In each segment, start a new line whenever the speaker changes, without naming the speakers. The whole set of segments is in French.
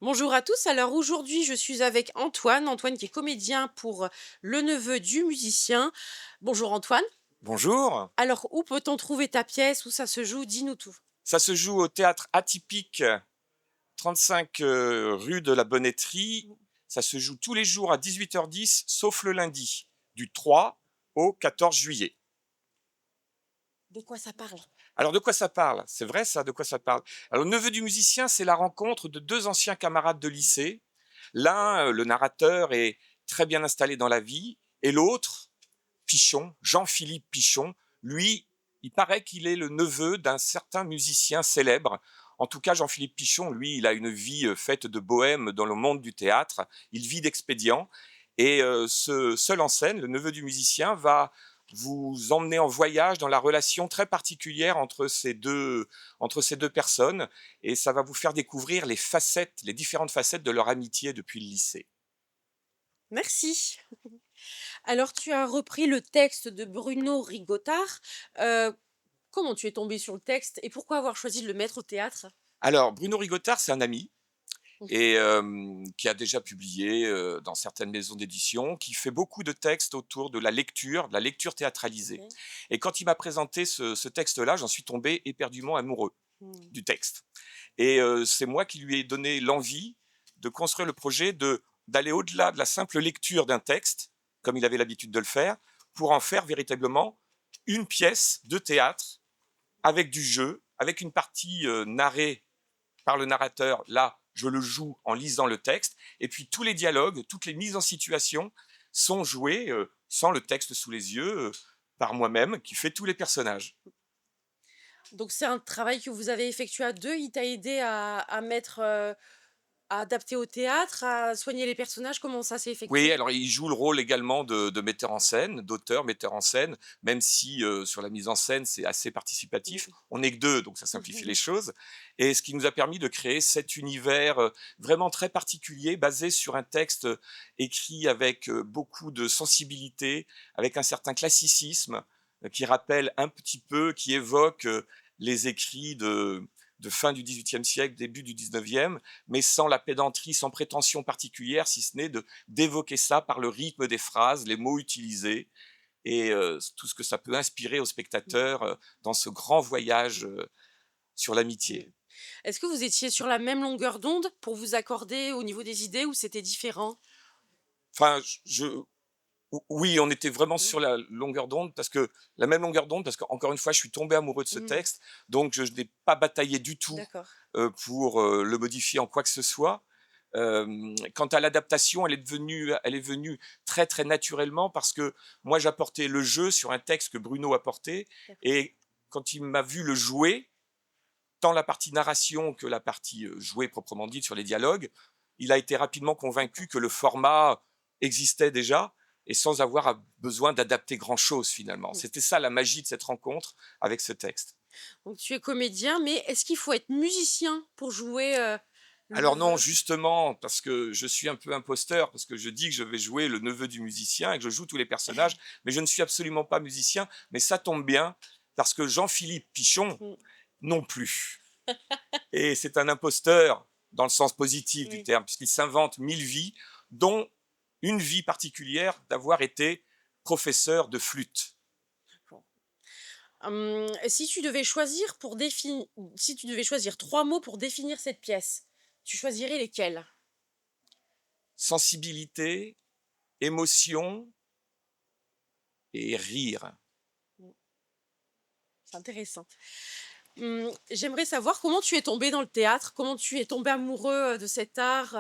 Bonjour à tous. Alors aujourd'hui, je suis avec Antoine. Antoine qui est comédien pour Le Neveu du musicien. Bonjour Antoine.
Bonjour,
Alors où peut-on trouver ta pièce? Où ça se joue? Dis-nous tout.
ça se joue au théâtre Atypique, 35 rue de la Bonneterie. Ça se joue tous les jours à 18h10, sauf le lundi, du 3 au 14 juillet.
De quoi ça parle?
Alors de quoi ça parle? C'est vrai ça, de quoi ça parle? Alors le neveu du musicien, c'est la rencontre de deux anciens camarades de lycée. L'un, le narrateur, est très bien installé dans la vie, et l'autre, Pichon, Jean-Philippe Pichon, lui, il paraît qu'il est le neveu d'un certain musicien célèbre. En tout cas, Jean-Philippe Pichon, lui, il a une vie faite de bohème dans le monde du théâtre. Il vit d'expédients. Et ce seul en scène, le neveu du musicien, va vous emmener en voyage dans la relation très particulière entre ces deux personnes. Et ça va vous faire découvrir les différentes facettes de leur amitié depuis le lycée.
Merci. Alors tu as repris le texte de Bruno Rigotard. Euh, Comment tu es tombé sur le texte et pourquoi avoir choisi de le mettre au théâtre?
Alors, Bruno Rigotard, c'est un ami
Mhm.
et qui a déjà publié, dans certaines maisons d'édition, qui fait beaucoup de textes autour de la lecture théâtralisée.
Ok.
Et quand il m'a présenté ce texte-là, j'en suis tombé éperdument amoureux
Hmm.
du texte. Et c'est moi qui lui ai donné l'envie de construire le projet d'aller au-delà de la simple lecture d'un texte, comme il avait l'habitude de le faire, pour en faire véritablement une pièce de théâtre avec du jeu, avec une partie, narrée par le narrateur. Là, je le joue en lisant le texte. Et puis tous les dialogues, toutes les mises en situation sont jouées sans le texte sous les yeux, par moi-même, qui fait tous les personnages.
Donc c'est un travail que vous avez effectué à deux. Il t'a aidé à mettre, à adapter au théâtre, à soigner les personnages. Comment ça s'est
Oui,
effectué?
alors il joue le rôle également de metteur en scène, d'auteur, metteur en scène, même si sur la mise en scène, c'est assez participatif.
Mmh.
On n'est que deux, donc ça simplifie les choses. Et ce qui nous a permis de créer cet univers vraiment très particulier, basé sur un texte écrit avec beaucoup de sensibilité, avec un certain classicisme, qui rappelle un petit peu, qui évoque les écrits de fin du XVIIIe siècle, début du XIXe, mais sans la pédanterie, sans prétention particulière, si ce n'est d'évoquer ça par le rythme des phrases, les mots utilisés et tout ce que ça peut inspirer au
Mmh.
spectateur dans ce grand voyage sur
Mmh.
l'amitié.
Est-ce que vous étiez sur la même longueur d'onde pour vous accorder au niveau des idées ou c'était différent?
Enfin, oui, on était vraiment
Mmh.
sur la longueur d'onde parce que la même longueur d'onde parce qu'encore une fois, je suis tombé amoureux de ce
Mmh.
texte, donc je n'ai pas bataillé du tout
D'accord.
pour le modifier en quoi que ce soit. Quant à l'adaptation, elle est venue très très naturellement parce que moi j'apportais le jeu sur un texte que Bruno apportait
D'accord.
et quand il m'a vu le jouer, tant la partie narration que la partie jouée proprement dite sur les dialogues, il a été rapidement convaincu
D'accord.
que le format existait déjà et sans avoir besoin d'adapter grand chose finalement.
Mmh.
C'était ça la magie de cette rencontre avec ce texte.
Donc tu es comédien, mais est-ce qu'il faut être musicien pour jouer, le
Alors non,
neveu?
justement, parce que je suis un peu imposteur, parce que je dis que je vais jouer le neveu du musicien et que je joue tous les personnages, mais je ne suis absolument pas musicien, mais ça tombe bien, parce que Jean-Philippe Pichon,
Mmh.
non plus. Et c'est un imposteur dans le sens positif du
Oui.
terme, puisqu'il s'invente 1000 vies, dont une vie particulière d'avoir été professeur de flûte.
Bon. Si tu devais choisir si tu devais choisir 3 mots pour définir cette pièce, tu choisirais lesquels?
Sensibilité, émotion et rire.
Mmh, c'est intéressant. J'aimerais savoir comment tu es tombé dans le théâtre? Comment tu es tombé amoureux, de cet art,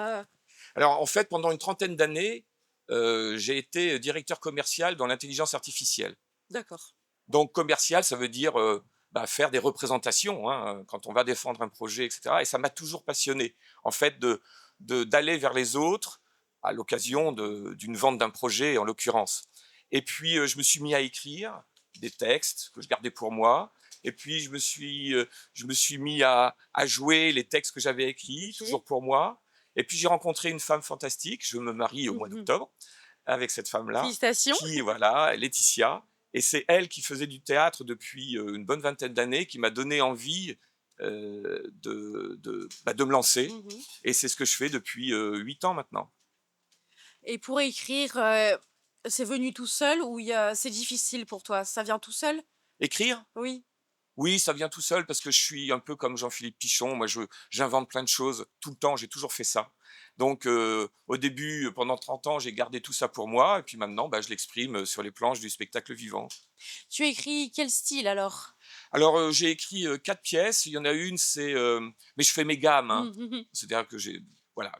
Alors en fait, pendant une trentaine d'années, j'ai été directeur commercial dans l'intelligence artificielle.
D'accord.
Donc commercial, ça veut dire, bah, faire des représentations, hein, quand on va défendre un projet et cetera et ça m'a toujours passionné. En fait, d'aller vers les autres à l'occasion d'une vente d'un projet, en l'occurrence. Et puis, je me suis mis à écrire des textes que je gardais pour moi et puis je me suis mis à jouer les textes que j'avais écrits,
OK.
toujours pour moi et puis j'ai rencontré une femme fantastique. Je me marie au mois
Mmh.
d'octobre avec cette femme-là,
Félicitations.
qui voilà, Laetitia, et c'est elle qui faisait du théâtre depuis une bonne vingtaine d'années, qui m'a donné envie de me lancer.
Mmh.
Et c'est ce que je fais depuis 8 ans maintenant.
Et pour écrire, c'est venu tout seul ou c'est difficile pour toi? Ça vient tout seul?
Écrire?
Oui.
Oui, ça vient tout seul parce que je suis un peu comme Jean-Philippe Pichon. Moi, j'invente plein de choses tout le temps. J'ai toujours fait ça. Donc, au début, pendant 30 ans, j'ai gardé tout ça pour moi. Et puis maintenant, bah, je l'exprime sur les planches du spectacle vivant.
Tu écris quel style alors?
Alors, j'ai écrit 4 pièces. Il y en a une, mais je fais mes gammes, hein.
Mmh mh.
C'est-à-dire que voilà,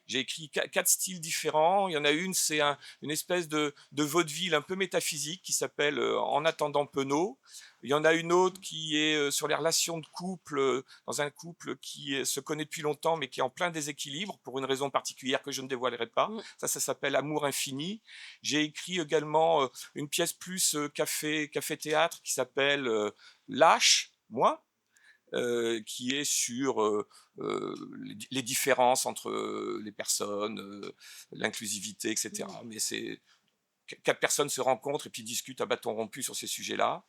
j'ai écrit 4 styles différents. Il y en a une, c'est une espèce de vaudeville un peu métaphysique qui s'appelle En attendant Penaud. Il y en a une autre qui est sur les relations de couple, dans un couple qui se connaît depuis longtemps, mais qui est en plein déséquilibre pour une raison particulière que je ne dévoilerai pas.
Mmh.
Ça s'appelle Amour infini. J'ai écrit également une pièce plus café-théâtre qui s'appelle Lâche, moi, qui est sur les différences entre les personnes, l'inclusivité,
Mmh.
etc. Mais c'est 4 personnes se rencontrent et puis discutent à bâton rompu sur ces sujets-là.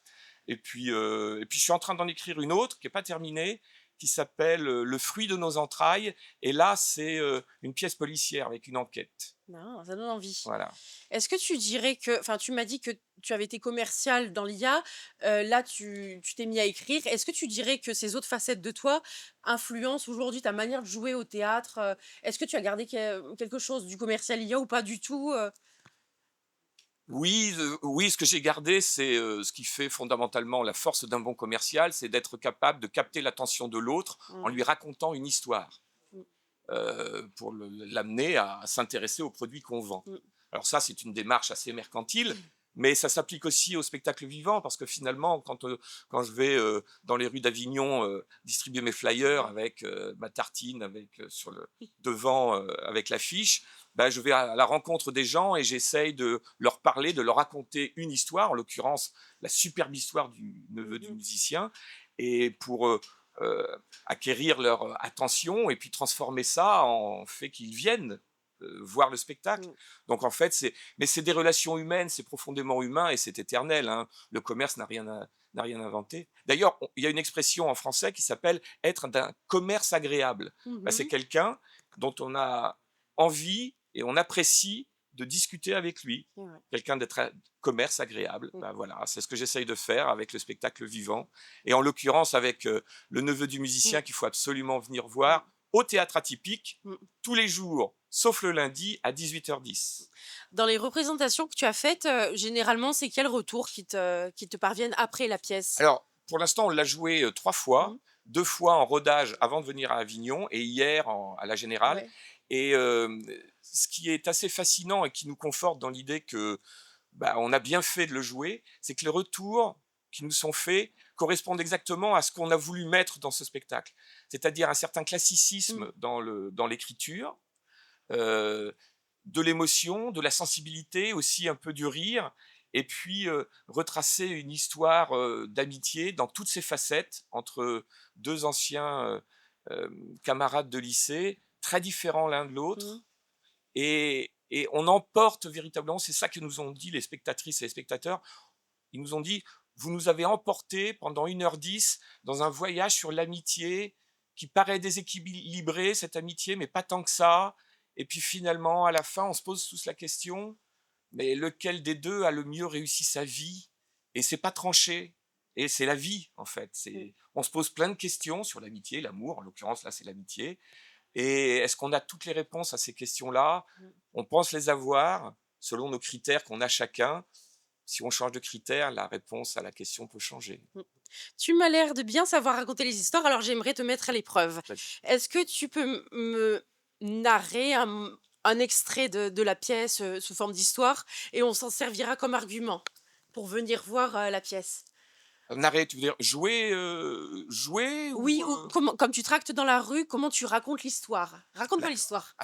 Et puis je suis en train d'en écrire une autre qui n'est pas terminée, qui s'appelle Le fruit de nos entrailles. Et là, c'est une pièce policière avec une enquête.
Ah, ça donne envie.
Voilà.
Est-ce que tu dirais que enfin, tu m'as dit que tu avais été commercial dans l'IA, là tu t'es mis à écrire. Est-ce que tu dirais que ces autres facettes de toi influencent aujourd'hui ta manière de jouer au théâtre? Est-ce que tu as gardé quelque chose du commercial IA ou pas du tout?
Oui, oui, ce que j'ai gardé, c'est ce qui fait fondamentalement la force d'un bon commercial, c'est d'être capable de capter l'attention de l'autre en
Mmh.
lui racontant une histoire.
Mmh.
Pour l'amener à s'intéresser aux produits qu'on vend.
Mmh.
Alors ça, c'est une démarche assez mercantile, mais ça s'applique aussi au spectacle vivant, parce que finalement, quand je vais dans les rues d'Avignon distribuer mes flyers avec ma tartine, avec sur le devant, avec l'affiche, bah, je vais à la rencontre des gens et j'essaye de leur parler, de leur raconter une histoire, en l'occurrence la superbe histoire du neveu du
Mmh.
musicien, et pour euh, acquérir leur attention et puis transformer ça en fait qu'ils viennent voir le spectacle.
Mmh.
Donc en fait, mais c'est des relations humaines, c'est profondément humain et c'est éternel, hein. Le commerce n'a rien inventé. D'ailleurs, il y a une expression en français qui s'appelle être d'un commerce agréable. Bah, c'est
Mmh.
quelqu'un dont on a envie et on apprécie de discuter avec lui.
C'est vrai.
Quelqu'un d'être un commerce agréable.
Mmh.
Bah, voilà, c'est ce que j'essaye de faire avec le spectacle vivant. Et en l'occurrence, avec le neveu du musicien
Mmh.
qu'il faut absolument venir
Mmh.
voir au théâtre atypique,
Mmh.
tous les jours, sauf le lundi à 18h10.
Dans les représentations que tu as faites, généralement, c'est quels retours qui te parviennent après la pièce?
Alors, pour l'instant, on l'a joué 3 fois,
Mmh.
2 fois en rodage avant de venir à Avignon et hier à la Générale.
Ouais.
Et ce qui est assez fascinant et qui nous conforte dans l'idée que bah, on a bien fait de le jouer, c'est que les retours qui nous sont faits correspondent exactement à ce qu'on a voulu mettre dans ce spectacle. C'est-à-dire un certain
Mmh.
classicisme dans l'écriture, euh, de l'émotion, de la sensibilité, aussi un peu du rire, et puis retracer une histoire d'amitié dans toutes ses facettes entre 2 anciens euh, camarades de lycée, très différents l'un de
Mmh.
l'autre, et on emporte véritablement, c'est ça que nous ont dit les spectatrices et les spectateurs, ils nous ont dit, vous nous avez emportés pendant 1h10 dans un voyage sur l'amitié qui paraît déséquilibré, cette amitié, mais pas tant que ça. Et puis finalement, à la fin, on se pose tous la question, mais lequel des deux a le mieux réussi sa vie? Et c'est pas tranché. Et c'est la vie, en fait.
Mmh.
On se pose plein de questions sur l'amitié, l'amour, en l'occurrence, là, c'est l'amitié. Et est-ce qu'on a toutes les réponses à ces questions-là?
Mmh.
On pense les avoir selon nos critères qu'on a chacun. Si on change de critère, la réponse à la question peut changer.
Mmh. Tu m'as l'air de bien savoir raconter les histoires, alors j'aimerais te mettre à l'épreuve.
Vas-y.
Est-ce que tu peux me narrer un extrait de la pièce, sous forme d'histoire et on s'en servira comme argument pour venir voir, la pièce?
Narrer, tu veux dire jouer, jouer ou
Oui, ou comment comme tu tractes dans la rue, comment tu racontes l'histoire? Raconte-moi
D'accord.
l'histoire.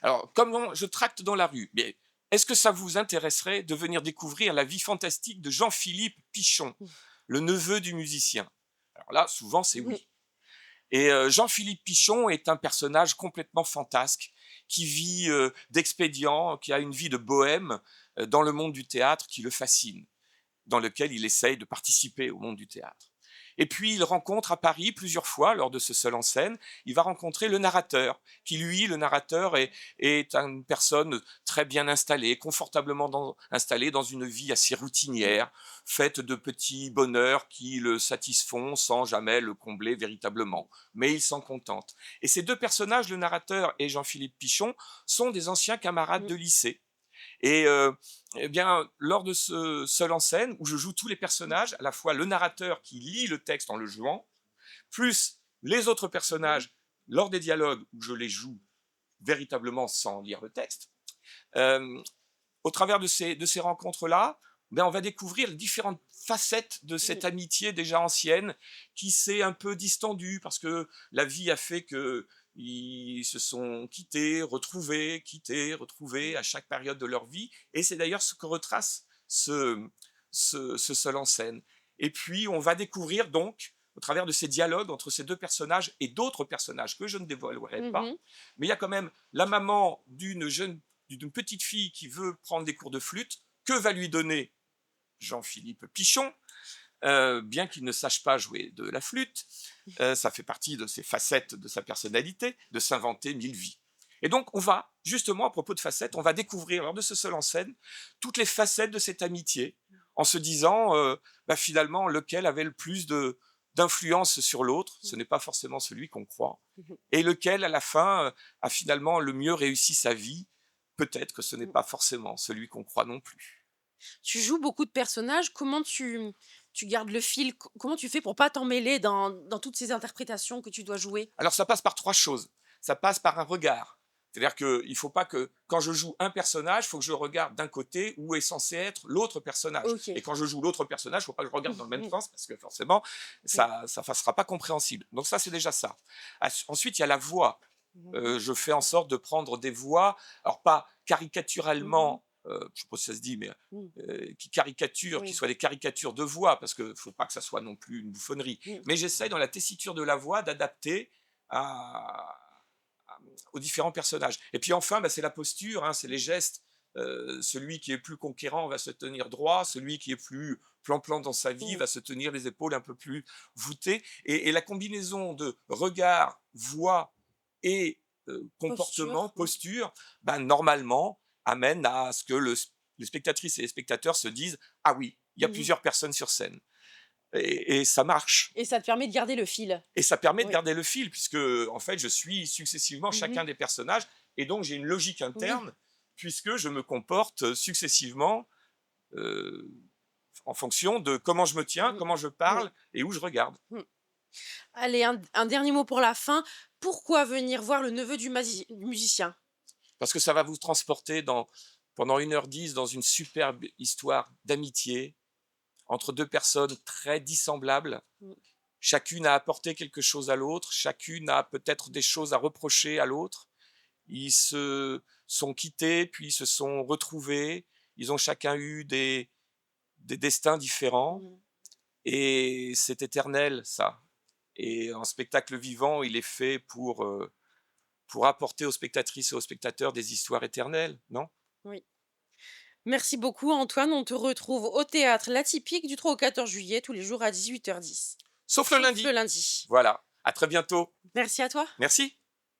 Alors, comment je tracte dans la rue? Mais est-ce que ça vous intéresserait de venir découvrir la vie fantastique de Jean-Philippe Pichon,
Mmh.
le neveu du musicien? Alors là, souvent, c'est
Mmh.
oui. Et Jean-Philippe Pichon est un personnage complètement fantasque, qui vit d'expédients, qui a une vie de bohème dans le monde du théâtre qui le fascine, dans lequel il essaye de participer au monde du théâtre. Et puis il rencontre à Paris plusieurs fois, lors de ce seul en scène, il va rencontrer le narrateur, qui lui, le narrateur, est une personne très bien installée, confortablement installée dans une vie assez routinière, faite de petits bonheurs qui le satisfont sans jamais le combler véritablement. Mais il s'en contente. Et ces deux personnages, le narrateur et Jean-Philippe Pichon, sont des anciens camarades
Mmh.
de lycée. Et eh bien, lors de ce seul en scène, où je joue tous les personnages, à la fois le narrateur qui lit le texte en le jouant, plus les autres
Mmh.
personnages, lors des dialogues où je les joue véritablement sans lire le texte, euh, au travers de ces rencontres-là, ben, on va découvrir les différentes facettes de
Mmh.
cette amitié déjà ancienne qui s'est un peu distendue parce que la vie a fait que ils se sont quittés, retrouvés à chaque période de leur vie. Et c'est d'ailleurs ce que retrace ce seul en scène. Et puis, on va découvrir donc, au travers de ces dialogues entre ces deux personnages et d'autres personnages que je ne dévoilerai pas,
Mmh.
mais il y a quand même la maman d'une petite fille qui veut prendre des cours de flûte. Que va lui donner Jean-Philippe Pichon, bien qu'il ne sache pas jouer de la flûte, ça fait partie de ses facettes de sa personnalité, de s'inventer mille vies. Et donc, on va, justement, à propos de facettes, on va découvrir, lors de ce seul en scène, toutes les facettes de cette amitié, en se disant, bah, finalement, lequel avait le plus d'influence sur l'autre, ce n'est pas forcément celui qu'on croit,
Mmh.
et lequel, à la fin, a finalement le mieux réussi sa vie, peut-être que ce n'est
Mmh.
pas forcément celui qu'on croit non plus.
Tu joues beaucoup de personnages, comment tu gardes le fil? Comment tu fais pour pas t'en mêler dans toutes ces interprétations que tu dois jouer?
Alors ça passe par trois choses. Ça passe par un regard. C'est-à-dire qu'il ne faut pas que, quand je joue un personnage, il faut que je regarde d'un côté où est censé être l'autre personnage. Et
OK.
quand je joue l'autre personnage, il ne faut pas que je regarde dans le même
Mmh.
sens, parce que forcément,
Mmh.
ça ne sera pas compréhensible. Donc ça, c'est déjà ça. Ensuite, il y a la voix.
Mmh mh.
Je fais en sorte de prendre des voix, alors pas
Mmh.
caricaturalement, je ne sais pas si ça se dit, mais
Mmh.
qui caricaturent, qui
Oui.
soient des caricatures de voix, parce qu'il ne faut pas que ça soit non plus une bouffonnerie.
Mmh.
Mais j'essaye, dans la tessiture de la voix, d'adapter à, aux différents personnages. Et puis enfin, bah, c'est la posture, hein, c'est les gestes. Celui qui est plus conquérant va se tenir droit, celui qui est plus plan-plan dans sa vie
Mmh.
va se tenir les épaules un peu plus voûtées. Et la combinaison de regard, voix et comportement,
Posture. Mmh.
posture, bah, normalement, amène à ce que les spectatrices et les spectateurs se disent: ah oui, il y a
Mmh.
plusieurs personnes sur scène. Et ça marche.
Et ça te permet de garder le fil?
Et ça permet de
Oui.
garder le fil, puisque en fait, je suis successivement
Mmh.
chacun des personnages, et donc j'ai une logique
Oui.
interne, puisque je me comporte successivement euh, en fonction de comment je me tiens,
Mmh.
comment je
Oui.
parle et où je regarde.
Mmh. Allez, un dernier mot pour la fin. Pourquoi venir voir le neveu du musicien?
Parce que ça va vous transporter pendant 1h10 dans une superbe histoire d'amitié entre deux personnes très dissemblables.
Mmh.
Chacune a apporté quelque chose à l'autre, chacune a peut-être des choses à reprocher à l'autre. Ils se sont quittés, puis se sont retrouvés. Ils ont chacun eu des destins différents.
Mmh.
Et c'est éternel, ça. Et en spectacle vivant, il est fait pour apporter aux spectatrices et aux spectateurs des histoires éternelles, non?
Oui. Merci beaucoup Antoine, on te retrouve au théâtre L'Atypique du 3 au 14 juillet, tous les jours à 18h10.
Sauf le
Sauf le
lundi.
lundi.
Voilà. À très bientôt.
Merci à toi.
Merci.